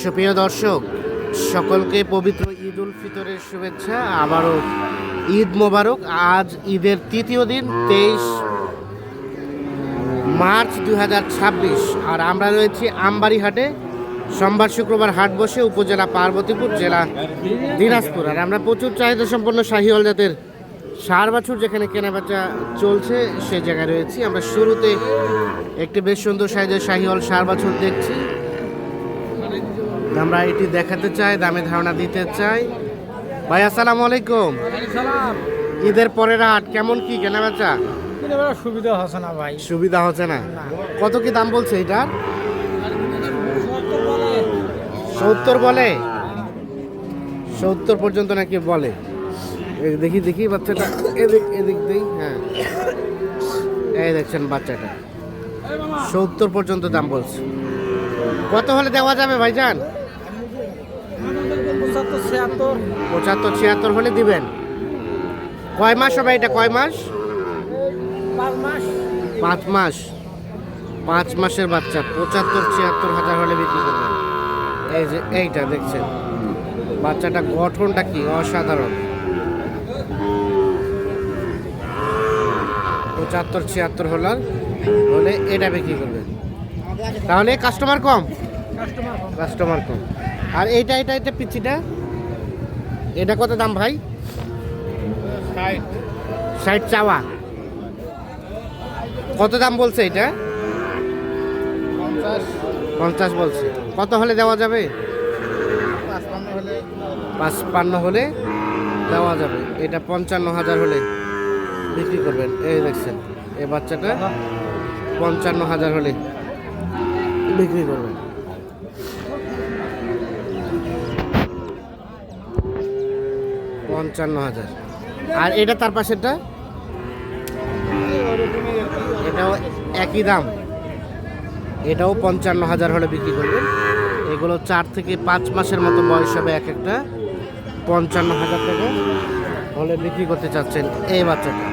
সুপ্রিয় দর্শক, সকলকে পবিত্র ঈদ উল ফিতরের শুভেচ্ছা। আবারও ঈদ মোবারক। আজ ঈদের তৃতীয় দিন, 23 মার্চ 2026। আর আমরা রয়েছি আমবাড়ি হাটে। সোমবার শুক্রবার হাট বসে, উপজেলা পার্বতীপুর, জেলা দিনাজপুর। আর আমরা প্রচুর চাহিদা সম্পন্ন শাহিওয়াল জাতের ষাঁড় বাছুর যেখানে কেনাবেচা চলছে সে জায়গায় রয়েছি। আমরা শুরুতে একটি বেশ সুন্দর সাইজের শাহিওয়াল ষাঁড় বাছুর দেখছি। আমরা এটি দেখাতে চাই, দামে ধারণা দিতে চাই। ভাই আসসালামু আলাইকুম। ঈদের পরের হাট কেমন কি কেনাবেচা? সুবিধা হচ্ছে না ভাই, সুবিধা হচ্ছে না। কত কি দাম বলছে এটার? 70 বলে, 70 পর্যন্ত নাকি বলে। দেখি দেখি বাচ্চাটা, এদিক এদিক দিই। হ্যাঁ, এই দেখছেন বাচ্চাটা 70 পর্যন্ত দাম বলছে। কত হলে দেওয়া যাবে ভাইজান? 75 76 হলে দিবেন। কয় মাস হবে এটা? কয় মাস? 5 মাস। 5 মাসের বাচ্চা 75 76 হাজার হলে বিক্রি করবেন। এই যে এইটা দেখছেন বাচ্চাটা, গঠনটা কি অসাধারণ। 75 76 হলে এটা বিক্রি করবেন। তাহলে কাস্টমার কম। আর এইটা এটা এটা পিচ্ছিটা, এটা কত দাম ভাই? 60 চাওয়া। কত দাম বলছে এটা? 50 বলছে। কত হলে দেওয়া যাবে? 55 হলে দেওয়া যাবে। এটা 55,000 হলে বিক্রি করবেন। এই দেখছেন এই বাচ্চাটা 55,000 হলে বিক্রি করবেন। 55,000। আর এটা তার পাশেরটা, এটাও একই দাম, এটাও 55,000 হলে বিক্রি করবেন। এগুলো 4 থেকে 5 মাসের মতো বয়স হবে এক একটা। 55,000 টাকা হলে বিক্রি করতে চাচ্ছেন এই বাচ্চাটা।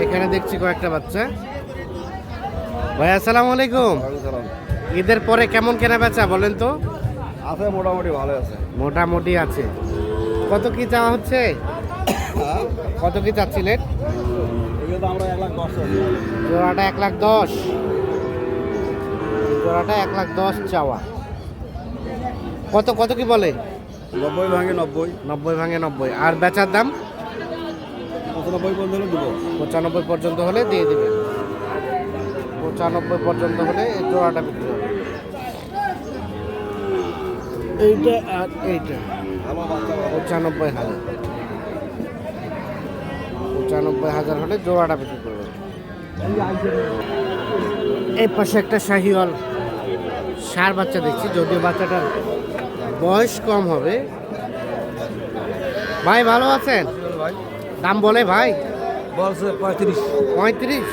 এখানে দেখছি কয়েকটা বাচ্চা। ভাই আসসালামু আলাইকুম। ঈদের পরে কেমন কেনা বেচা বলেন তো? আছে, মোটামুটি ভালো আছে। মোটামুটি আছে। কত কি চাওয়া হচ্ছে? কত কি চাচ্ছিলেন? আমরা 1,10,000 জোড়াটা 1,10,000। জোড়াটা 1,10,000 চাওয়া। কত কত কি বলে? 90 ভাঙে 90। 90 ভাঙে 90। আর বেচার দাম 95 পর্যন্ত দিব। 95 পর্যন্ত হলে দিয়ে দেবেন। 95 পর্যন্ত হলে এই জোড়াটা বিক্রি হবে। এইটা আর এইটা 95,000। 95,000 হলে জোড়াটা বিক্রি করবে। এই পাশে একটা শাহিওয়াল ষাঁড় বাচ্চা দেখছি, যদিও বাচ্চাটার বয়স কম হবে। ভাই ভালো আছেন? দাম বলে ভাই? বলছে 35। 35।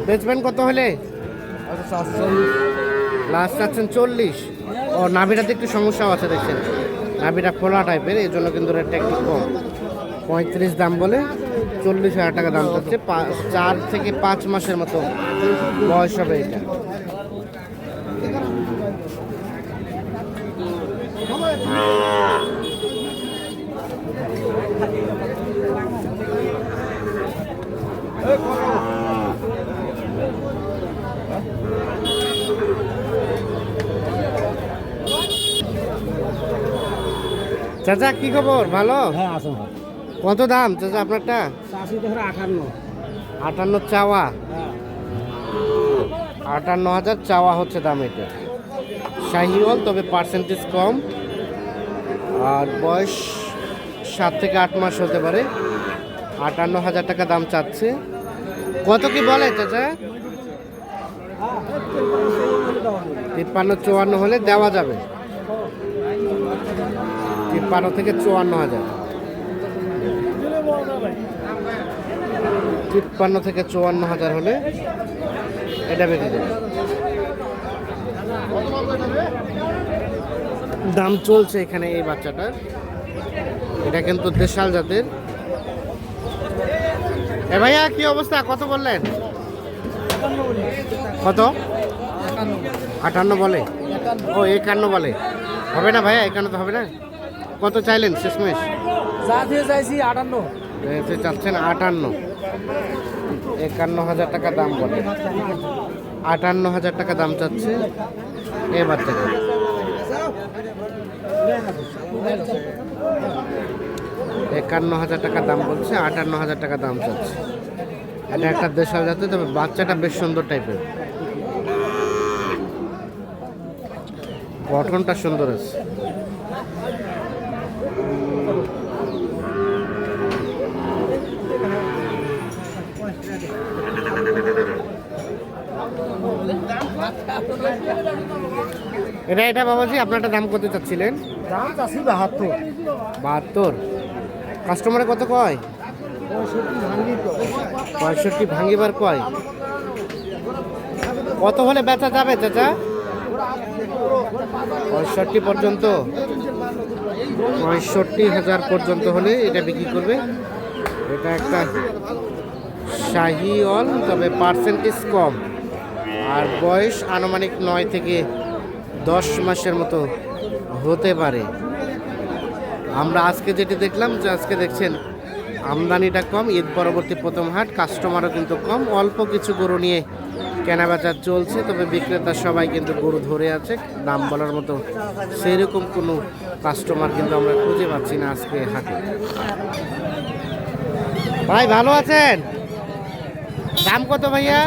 বেচবেন কত হলে? লাস্ট চাচ্ছেন 40। ও নাভিটাতে একটু সমস্যাও আছে দেখছেন, নাভিটা খোলা টাইপের, এই জন্য কিন্তু রেটটা একটু কম। 35 দাম বলে, 40,000 টাকা দাম চাচ্ছে। 4 থেকে 5 মাসের মতো বয়স হবে এটা। চাচা কি খবর? ভালো? হ্যাঁ আসুন। কত দাম চাচা আপনারটা? 58 চাওয়া। 58,000 চাওয়া হচ্ছে দাম। এটা শাহিওয়াল, তবে পার্সেন্টেজ কম। আর বয়স 7 থেকে 8 মাস হতে পারে। 58,000 টাকা দাম চাচ্ছে। কত কি বলে চাচা? 53 54 হলে দেওয়া যাবে। 53 থেকে 54,000। 53 থেকে 54,000 হলে এটা বিক্রি দেবে। দাম চলছে এখানে এই বাচ্চাটার। এটা কিন্তু দেশাল জাতের। এ ভাইয়া কি অবস্থা, কত বললেন? কত? 58 বলে। ও 51 বলে। হবে না ভাইয়া, 51 তো হবে না। কত চাইলেন শেষমেশ? যা দিয়ে চাইছি 58। চাচ্ছেন 58। 51,000 টাকা দাম বলে। 58,000 টাকা দাম চাচ্ছে এই বাচ্চাটা। 51,000 টাকা দাম বলছে, 58,000 টাকা দাম চাচ্ছে। এটা একটা দেশাল জাতের, তবে বাচ্চাটা বেশ সুন্দর টাইপের, গঠনটা সুন্দর আছে। এটা বাবাজি আপনারটা দাম কত চাচ্ছিলেন? দাম চাচ্ছি 72। 72। কাস্টমারে কত কয়? 65 ভাঙিবার কয়। কত হলে বেচা যাবে চাচা? 65 পর্যন্ত। 65,000 পর্যন্ত হলে এটা বিক্রি করবে। এটা একটা শাহিওয়াল, তবে পার্সেন্টেজ কম, আর বয়স আনুমানিক 9 থেকে 10 মাসের মতো হতে পারে। আমরা আজকে যেটি দেখলাম, যে আজকে দেখছেন আমদানিটা কম, ঈদ পরবর্তী প্রথম হাট, কাস্টমারও কিন্তু কম, অল্প কিছু গরু নিয়ে কেনাবেচা চলছে। তবে বিক্রেতা সবাই কিন্তু গরু ধরে আছে, দাম বলার মতো সেরকম কোনো কাস্টমার কিন্তু আমরা খুঁজে পাচ্ছি না আজকে হাটে। ভাই ভালো আছেন? দাম কত ভাইয়া?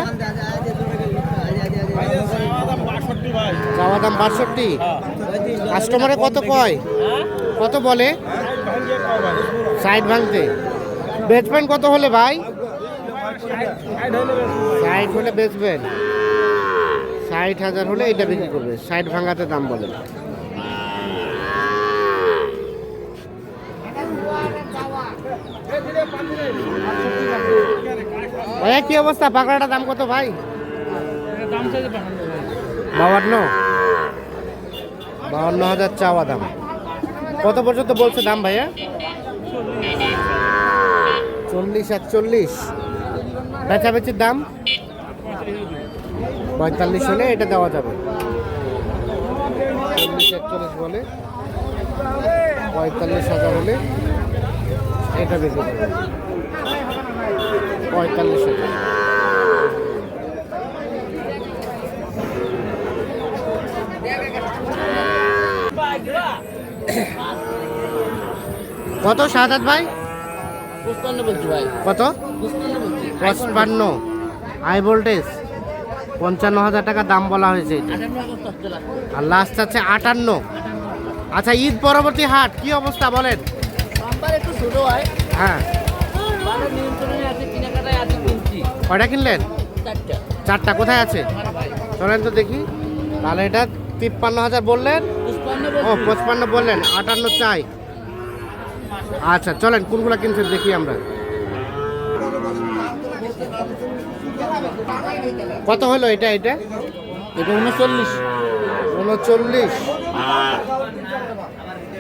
চাওয়া দাম 62। কাস্টমারে কত কয়, কত বলে? 60 ভাঙতে। বেচবেন কত হলে ভাই? 60 হলে বেচবেন। 60,000 হলে এটা বিক্রি করবে, 60 ভাঙাতে দাম বলে। ভাইয়া কি অবস্থা, পাকড়াটার দাম কত ভাই? 52,000 চাওয়া দাম। কত পর্যন্ত বলছে দাম ভাইয়া? 40-41। বেচাবেচির দাম 45 হলে এটা দেওয়া যাবে। 40-41 বলে, 45,000 হলে এটা বিক্রি করবে। 45,000। কত শাহাদাত ভাই? 55 বলছি ভাই। কত? 55। High voltage. 55,000 টাকা দাম বলা হয়েছে এটা। আর লাস্ট আছে 58। আচ্ছা, ঈদ পরবর্তী হাট কি অবস্থা বলেন? নাম্বার একটু ছোট হয়। হ্যাঁ, মানে নিয়ন্ত্রণে আছে, কেনাকাটায় আছে কিনছি। কয়টা কিনলেন? 4টা। 4টা। কোথায় আছে চলেন তো দেখি। তাহলে এটা 53,000 বললেন। 55 বললেন, 58 চাই। আচ্ছা চলেন, কোনগুলো কিনছেন দেখি আমরা। কত হলো এটা? এটা 39। 39।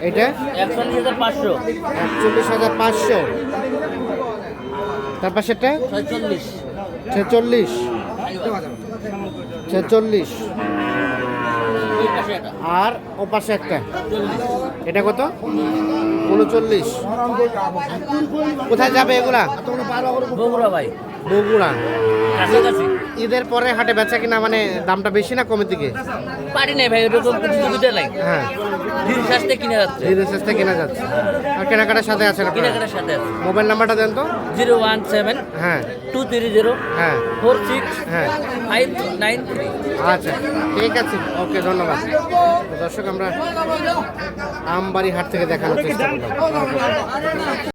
এটা 41,500। 41,500। তার পাশেরটা 46। 46। 46। আর ও পাশে একটা, এটা কত? 39। কোথায় যাবে এগুলা? বগুড়া ভাই। বগুড়া। কাছাকাছি। ঈদের পরে হাটে বেচা কিনা মানে দামটা বেশি না কমের দিকে? পারি নাই ভাই, ওরকম প্রতিযোগিতা নাই। হ্যাঁ, ধীর সাস্তে কিনে যাচ্ছে। ধীরে সুস্থে কেনা যাচ্ছে। আর কেনাকাটার সাথে আছেন আপনারা? কেনাকাটার সাথে আছে। মোবাইল নাম্বারটা দেন তো। 017 হ্যাঁ 230 হ্যাঁ 46 হ্যাঁ 593। আচ্ছা ঠিক আছে, ওকে, ধন্যবাদ। তো দর্শক, আমরা আমবাড়ি হাট থেকে দেখানোর চেষ্টা করলাম।